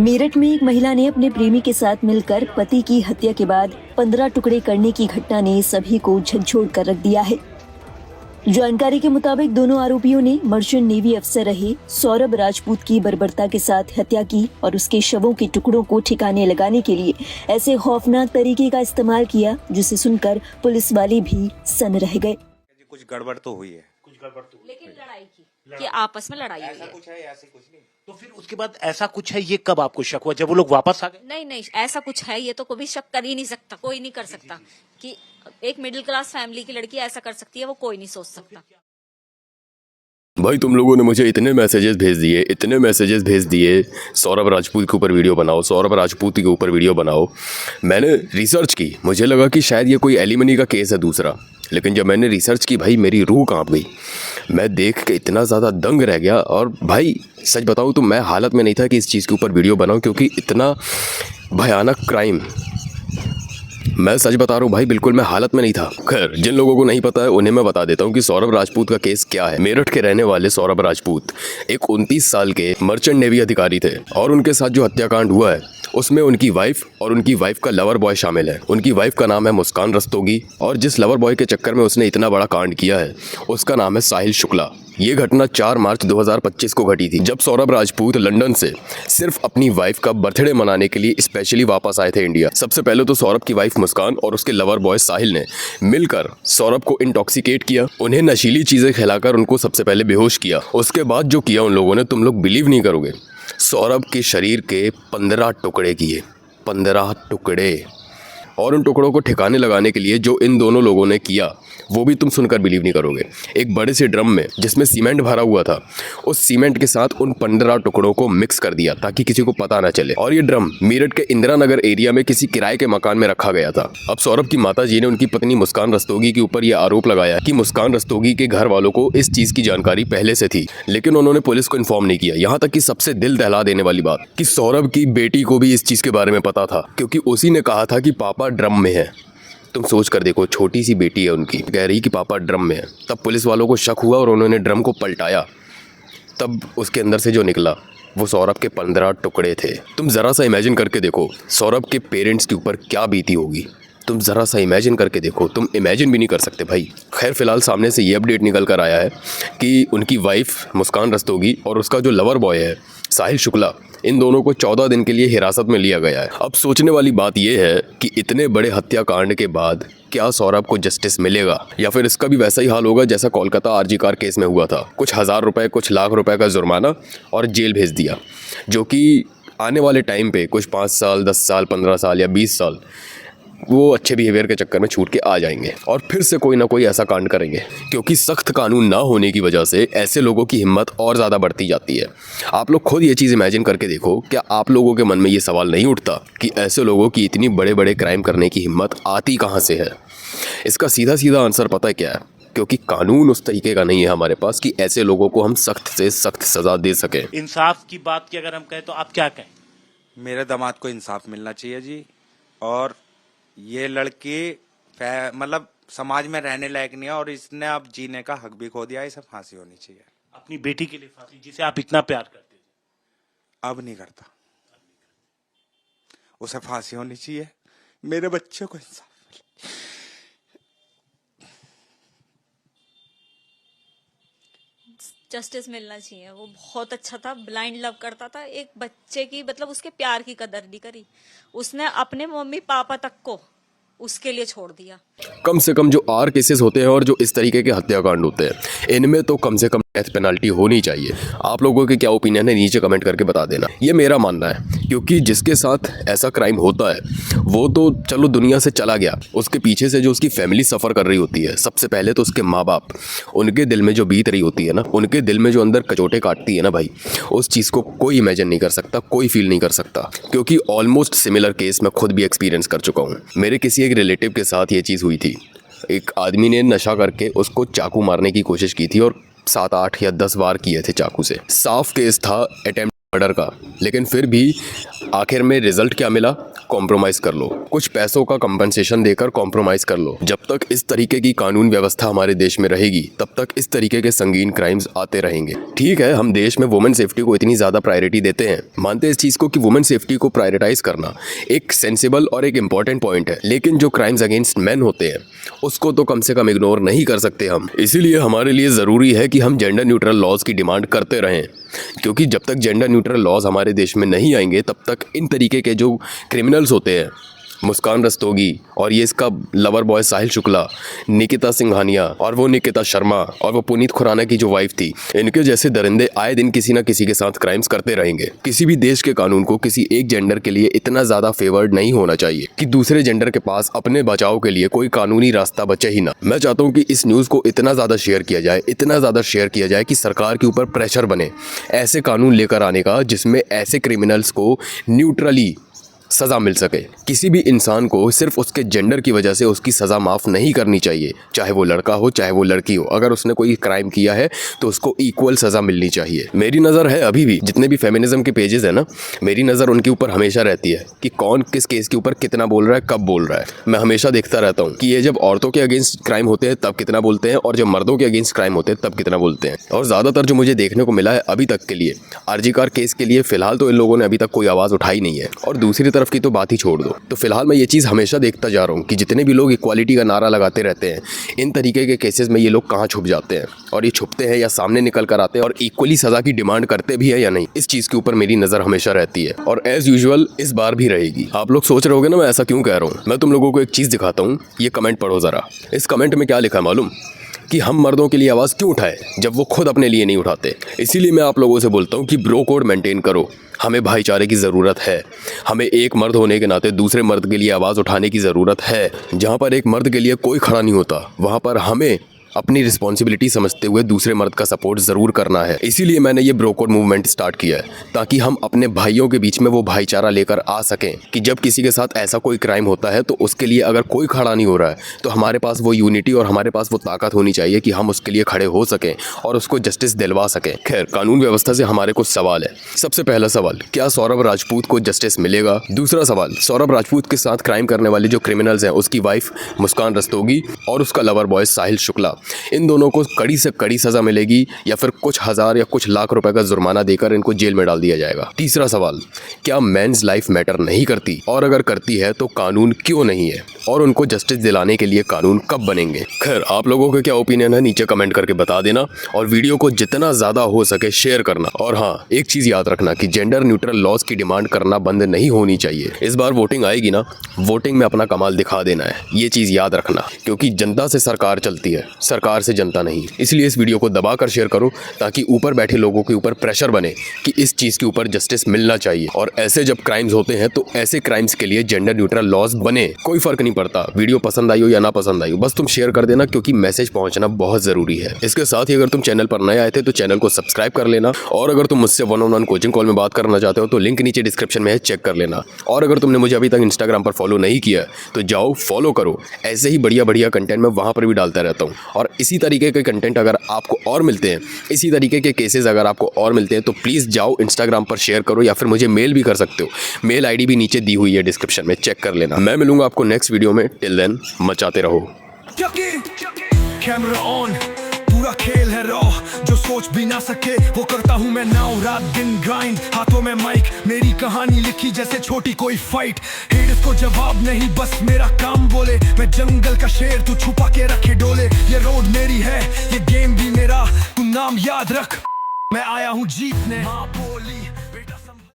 मेरठ में एक महिला ने अपने प्रेमी के साथ मिलकर पति की हत्या के बाद 15 टुकड़े करने की घटना ने सभी को झकझोर कर रख दिया है। जानकारी के मुताबिक दोनों आरोपियों ने मर्चेंट नेवी अफसर रहे सौरभ राजपूत की बर्बरता के साथ हत्या की और उसके शवों के टुकड़ों को ठिकाने लगाने के लिए ऐसे खौफनाक तरीके का इस्तेमाल किया जिसे सुनकर पुलिस वाले भी सन रह गए। कुछ गड़बड़ तो हुई है, लेकिन लड़ाई की कि आपस में लड़ाई हुई ऐसा है। कुछ है, ऐसे कुछ नहीं। तो फिर उसके बाद ऐसा कुछ है, ये कब आपको शक हुआ? जब वो लोग वापस आ गए? नहीं नहीं, ऐसा कुछ है ये तो कभी शक कर ही नहीं सकता, कोई नहीं कर सकता कि एक मिडिल क्लास फैमिली की लड़की ऐसा कर सकती है, वो कोई नहीं सोच सकता। भाई तुम लोगों ने मुझे इतने मैसेजेस भेज दिए सौरभ राजपूत के ऊपर वीडियो बनाओ, सौरभ राजपूत के ऊपर वीडियो बनाओ। मैंने रिसर्च की, मुझे लगा कि शायद ये कोई एलिमनी का केस है दूसरा, लेकिन जब मैंने रिसर्च की भाई मेरी रूह कांप गई। मैं देख के इतना ज़्यादा दंग रह गया। और भाई सच बताऊँ तो मैं हालत में नहीं था कि इस चीज़ के ऊपर वीडियो बनाऊँ, क्योंकि इतना भयानक क्राइम, मैं सच बता रहा हूँ भाई, बिल्कुल मैं हालत में नहीं था। खैर जिन लोगों को नहीं पता है उन्हें मैं बता देता हूँ कि सौरभ राजपूत का केस क्या है। मेरठ के रहने वाले सौरभ राजपूत एक 29 साल के मर्चेंट नेवी अधिकारी थे और उनके साथ जो हत्याकांड हुआ है उसमें उनकी वाइफ और उनकी वाइफ का लवर बॉय शामिल है। उनकी वाइफ का नाम है मुस्कान रस्तोगी और जिस लवर बॉय के चक्कर में उसने इतना बड़ा कांड किया है उसका नाम है साहिल शुक्ला। ये घटना 4 मार्च 2025 को घटी थी, जब सौरभ राजपूत लंदन से सिर्फ अपनी वाइफ का बर्थडे मनाने के लिए स्पेशली वापस आए थे इंडिया। सबसे पहले तो सौरभ की वाइफ मुस्कान और उसके लवर बॉय साहिल ने मिलकर सौरभ को इंटॉक्सिकेट किया, उन्हें नशीली चीजें खिलाकर उनको सबसे पहले बेहोश किया। उसके बाद जो किया उन लोगों ने, तुम लोग बिलीव नहीं करोगे, सौरभ के शरीर के 15 टुकड़े किए, 15 टुकड़े। और उन टुकड़ों को ठिकाने लगाने के लिए जो इन दोनों लोगों ने किया वो भी तुम सुनकर बिलीव नहीं करोगे। एक बड़े से ड्रम में जिसमें सीमेंट भरा हुआ था, उस सीमेंट के साथ उन 15 टुकड़ों को मिक्स कर दिया ताकि किसी को पता ना चले। और ये ड्रम मेरठ के इंदिरा नगर एरिया में किसी किराए के मकान में रखा गया था। अब सौरभ की माताजी ने उनकी पत्नी मुस्कान रस्तोगी के ऊपर यह आरोप लगाया कि मुस्कान रस्तोगी के घर वालों को इस चीज की जानकारी पहले से थी, लेकिन उन्होंने पुलिस को इन्फॉर्म नहीं किया। यहाँ तक कि सबसे दिल दहला देने वाली बात कि सौरभ की बेटी को भी इस चीज के बारे में पता था, क्योंकि उसी ने कहा था कि पापा ड्रम में है। तुम सोच कर देखो, छोटी सी बेटी है उनकी, कह रही कि पापा ड्रम में है। तब पुलिस वालों को शक हुआ और उन्होंने ड्रम को पलटाया, तब उसके अंदर से जो निकला वो सौरभ के 15 टुकड़े थे। तुम ज़रा सा इमेजिन करके देखो सौरभ के पेरेंट्स के ऊपर क्या बीती होगी। तुम ज़रा सा इमेजिन करके देखो, तुम इमेजिन भी नहीं कर सकते भाई। खैर फिलहाल सामने से ये अपडेट निकल कर आया है कि उनकी वाइफ मुस्कान रस्तोगी और उसका जो लवर बॉय है साहिल शुक्ला, इन दोनों को 14 दिन के लिए हिरासत में लिया गया है। अब सोचने वाली बात यह है कि इतने बड़े हत्याकांड के बाद क्या सौरभ को जस्टिस मिलेगा, या फिर इसका भी वैसा ही हाल होगा जैसा कोलकाता आरजी कार केस में हुआ था, कुछ 1000 रुपए कुछ लाख रुपए का जुर्माना और जेल भेज दिया, जो कि आने वाले टाइम पे कुछ 5 साल 10 साल 15 साल या 20 साल वो अच्छे बिहेवियर के चक्कर में छूट के आ जाएंगे और फिर से कोई ना कोई ऐसा कांड करेंगे। क्योंकि सख्त कानून ना होने की वजह से ऐसे लोगों की हिम्मत और ज़्यादा बढ़ती जाती है। आप लोग खुद ये चीज़ इमेजिन करके देखो, क्या आप लोगों के मन में ये सवाल नहीं उठता कि ऐसे लोगों की इतनी बड़े बड़े क्राइम करने की हिम्मत आती कहाँ से है? इसका सीधा सीधा आंसर पता है क्या है? क्योंकि कानून उस तरीके का नहीं है हमारे पास कि ऐसे लोगों को हम सख्त से सख्त सजा दे सकें। इंसाफ की बात की अगर हम कहें तो आप क्या कहें? मेरे दामाद को इंसाफ मिलना चाहिए जी, और ये लड़की मतलब समाज में रहने लायक नहीं है और इसने अब जीने का हक भी खो दिया है। इसे फांसी होनी चाहिए। अपनी बेटी के लिए फांसी, जिसे आप इतना प्यार करते थे? अब नहीं करता, उसे फांसी होनी चाहिए। मेरे बच्चे को इंसाफ मिले। जस्टिस मिलना चाहिए। वो बहुत अच्छा था, ब्लाइंड लव करता था, एक बच्चे की मतलब उसके प्यार की कदर नहीं करी उसने, अपने मम्मी पापा तक को उसके लिए छोड़ दिया। कम से कम जो आर केसेस होते हैं और जो इस तरीके के हत्याकांड होते हैं, इनमें तो कम से कम डेथ पेनल्टी होनी चाहिए। आप लोगों के क्या ओपिनियन है नीचे कमेंट करके बता देना। ये मेरा मानना है, क्योंकि जिसके साथ ऐसा क्राइम होता है वो तो चलो दुनिया से चला गया, उसके पीछे से जो उसकी फैमिली सफ़र कर रही होती है, सबसे पहले तो उसके माँ बाप, उनके दिल में जो बीत रही होती है ना, उनके दिल में जो अंदर कचोटे काटती है ना भाई, उस चीज़ को कोई इमेजिन नहीं कर सकता, कोई फील नहीं कर सकता। क्योंकि ऑलमोस्ट सिमिलर केस मैं खुद भी एक्सपीरियंस कर चुका हूँ। मेरे किसी एक रिलेटिव के साथ ये चीज़ हुई थी। एक आदमी ने नशा करके उसको चाकू मारने की कोशिश की थी और 7 8 या 10 वार किए थे चाकू से। साफ केस था, अटेम्प्ट मर्डर का, लेकिन फिर भी आखिर में रिजल्ट क्या मिला? कॉम्प्रोमाइज कर लो, कुछ पैसों का कंपनसेशन देकर कॉम्प्रोमाइज कर लो। जब तक इस तरीके की कानून व्यवस्था हमारे देश में रहेगी तब तक इस तरीके के संगीन क्राइम्स आते रहेंगे। ठीक है, हम देश में वुमेन सेफ्टी को इतनी ज़्यादा प्रायोरिटी देते हैं, मानते हैं इस चीज़ को कि वुमेन सेफ्टी को प्रायोरिटाइज करना एक सेंसिबल और एक इंपॉर्टेंट पॉइंट है, लेकिन जो क्राइम्स अगेंस्ट मैन होते हैं उसको तो कम से कम इग्नोर नहीं कर सकते हम। इसीलिए हमारे लिए ज़रूरी है कि हम जेंडर न्यूट्रल लॉज की डिमांड करते रहें, क्योंकि जब तक जेंडर न्यूट्रल लॉज हमारे देश में नहीं आएंगे तब तक इन तरीके के जो क्रिमिनल्स होते हैं, मुस्कान रस्तोगी और ये इसका लवर बॉय साहिल शुक्ला, निकिता सिंघानिया और वो निकिता शर्मा और वो पुनीत खुराना की जो वाइफ थी, इनके जैसे दरिंदे आए दिन किसी ना किसी के साथ क्राइम्स करते रहेंगे। किसी भी देश के कानून को किसी एक जेंडर के लिए इतना ज़्यादा फेवर्ड नहीं होना चाहिए कि दूसरे जेंडर के पास अपने बचाव के लिए कोई कानूनी रास्ता बचे ही ना। मैं चाहता हूँ कि इस न्यूज़ को इतना ज़्यादा शेयर किया जाए, इतना ज़्यादा शेयर किया जाए कि सरकार के ऊपर प्रेशर बने ऐसे कानून लेकर आने का जिसमें ऐसे क्रिमिनल्स को न्यूट्रली सज़ा मिल सके। किसी भी इंसान को सिर्फ उसके जेंडर की वजह से उसकी सज़ा माफ़ नहीं करनी चाहिए, चाहे वो लड़का हो चाहे वो लड़की हो। अगर उसने कोई क्राइम किया है तो उसको इक्वल सज़ा मिलनी चाहिए। मेरी नज़र है, अभी भी जितने भी फेमिनिज्म के पेजेस हैं ना, मेरी नज़र उनके ऊपर हमेशा रहती है कि कौन किस केस के ऊपर कितना बोल रहा है, कब बोल रहा है। मैं हमेशा देखता रहता हूँ कि ये जब औरतों के अगेंस्ट क्राइम होते हैं तब कितना बोलते हैं और जब मर्दों के अगेंस्ट क्राइम होते हैं तब कितना बोलते हैं। और ज़्यादातर जो मुझे देखने को मिला है अभी तक के लिए, आरजी कार केस के लिए फ़िलहाल तो इन लोगों ने अभी तक कोई आवाज़ उठाई नहीं है, और दूसरी तरफ की तो बात ही छोड़ दो। तो फिलहाल मैं ये चीज़ हमेशा देखता जा रहा हूँ कि जितने भी लोग इक्वालिटी का नारा लगाते रहते हैं, इन तरीके के केसेस में ये लोग कहाँ छुप जाते हैं, और ये छुपते हैं या सामने निकल कर आते हैं और इक्वली सज़ा की डिमांड करते भी है या नहीं, इस चीज़ के ऊपर मेरी नज़र हमेशा रहती है और एज यूजुअल इस बार भी रहेगी। आप लोग सोच रहे होगे ना मैं ऐसा क्यों कह रहा हूँ। मैं तुम लोगों को एक चीज़ दिखाता हूँ, ये कमेंट पढ़ो ज़रा। इस कमेंट में क्या लिखा है मालूम? कि हम मर्दों के लिए आवाज़ क्यों उठाएं जब वो खुद अपने लिए नहीं उठाते। इसीलिए मैं आप लोगों से बोलता हूँ कि ब्रो कोड मेंटेन करो। हमें भाईचारे की ज़रूरत है। हमें एक मर्द होने के नाते दूसरे मर्द के लिए आवाज़ उठाने की ज़रूरत है। जहाँ पर एक मर्द के लिए कोई खड़ा नहीं होता, वहाँ पर हमें अपनी रिस्पॉन्सिबिलिटी समझते हुए दूसरे मर्द का सपोर्ट ज़रूर करना है। इसीलिए मैंने ये ब्रो कोड मूवमेंट स्टार्ट किया है, ताकि हम अपने भाइयों के बीच में वो भाईचारा लेकर आ सकें कि जब किसी के साथ ऐसा कोई क्राइम होता है तो उसके लिए अगर कोई खड़ा नहीं हो रहा है तो हमारे पास वो यूनिटी और हमारे पास वो ताकत होनी चाहिए कि हम उसके लिए खड़े हो सकें और उसको जस्टिस दिलवा सकें। खैर, कानून व्यवस्था से हमारे कुछ सवाल है। सबसे पहला सवाल, क्या सौरभ राजपूत को जस्टिस मिलेगा? दूसरा सवाल, सौरभ राजपूत के साथ क्राइम करने वाले जो क्रिमिनल्स हैं, उसकी वाइफ मुस्कान रस्तोगी और उसका लवर बॉय साहिल शुक्ला, इन दोनों को कड़ी से कड़ी सज़ा मिलेगी या फिर कुछ हज़ार या कुछ लाख रुपए का जुर्माना देकर इनको जेल में डाल दिया जाएगा? तीसरा सवाल, क्या मेंस लाइफ मैटर नहीं करती, और अगर करती है तो कानून क्यों नहीं है, और उनको जस्टिस दिलाने के लिए कानून कब बनेंगे? खैर, आप लोगों के क्या ओपिनियन है नीचे कमेंट करके बता देना, और वीडियो को जितना ज़्यादा हो सके शेयर करना। और हाँ, एक चीज़ याद रखना कि जेंडर न्यूट्रल लॉज की डिमांड करना बंद नहीं होनी चाहिए। इस बार वोटिंग आएगी ना, वोटिंग में अपना कमाल दिखा देना है, ये चीज़ याद रखना, क्योंकि जनता से सरकार चलती है, सरकार से जनता नहीं। इसलिए इस वीडियो को दबाकर शेयर करो ताकि ऊपर बैठे लोगों के ऊपर प्रेशर बने कि इस चीज़ के ऊपर जस्टिस मिलना चाहिए। और ऐसे जब क्राइम्स होते हैं तो ऐसे क्राइम्स के लिए जेंडर न्यूट्रल लॉज बने। कोई फर्क नहीं पड़ता वीडियो पसंद आई हो या ना पसंद आई हो, बस तुम शेयर कर देना, क्योंकि मैसेज पहुंचना बहुत ज़रूरी है। इसके साथ ही अगर तुम चैनल पर नए आए थे तो चैनल को सब्सक्राइब कर लेना, और अगर तुम मुझसे 1-on-1 कोचिंग कॉल में बात करना चाहते हो तो लिंक नीचे डिस्क्रिप्शन में है, चेक कर लेना। और अगर तुमने मुझे अभी तक इंस्टाग्राम पर फॉलो नहीं किया तो जाओ फॉलो करो, ऐसे ही बढ़िया बढ़िया कंटेंट मैं वहाँ पर भी डालता रहता हूँ। और इसी तरीके के कंटेंट अगर आपको और मिलते हैं, इसी तरीके के केसेस अगर आपको और मिलते हैं तो प्लीज़ जाओ इंस्टाग्राम पर शेयर करो, या फिर मुझे मेल भी कर सकते हो। मेल आईडी भी नीचे दी हुई है डिस्क्रिप्शन में, चेक कर लेना। मैं मिलूंगा आपको नेक्स्ट वीडियो में। टिल देन मचाते रहो। कैमरा ऑन, पूरा खेल है रॉ, जो सोच भी ना सके वो करता हूँ मैं नाउ, रात दिन ग्राइंड, हाथों में माइक, मेरी कहानी लिखी जैसे छोटी कोई फाइट। हेडर्स को जवाब नहीं, बस मेरा काम बोले, मैं जंगल का शेर, तू छुपा के रखे डोले। ये रोड मेरी है, ये गेम भी मेरा, तू नाम याद रख, मैं आया हूँ जीतने। माँ बोली